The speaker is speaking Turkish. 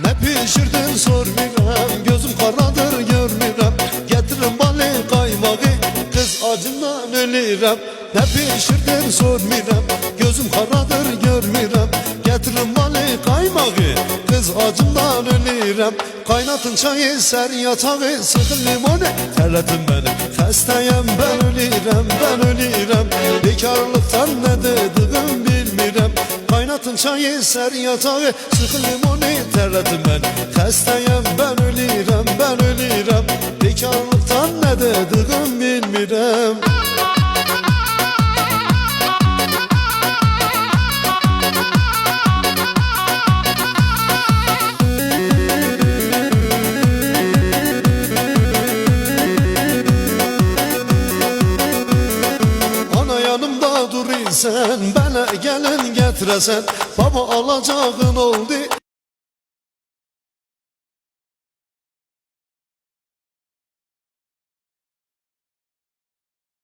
Ne pişirdin sormuram, gözüm karadır görmürəm. Getirin balı kaymağı, kız acından ölürəm. Ne pişirdin sormuram, gözüm karadır görmürəm. Getirin balı kaymağı, kız acından ölürəm. Kaynatın çayı, ser yatağı, sıkın limonu, terletin beni. Xəstəyəm ben ölürəm, ben ölürəm. Bekarlıktan ne dediğim bilmirəm. Kaynatın çayı, ser yatağı, sıkın limonu, terletin beni. Xəstəyəm ben ölürəm, ben ölürəm. Bekarlıktan ne dediğim bilmirəm. Yanımda durursan, bana gelin getiresen. Baba alacağın oldu,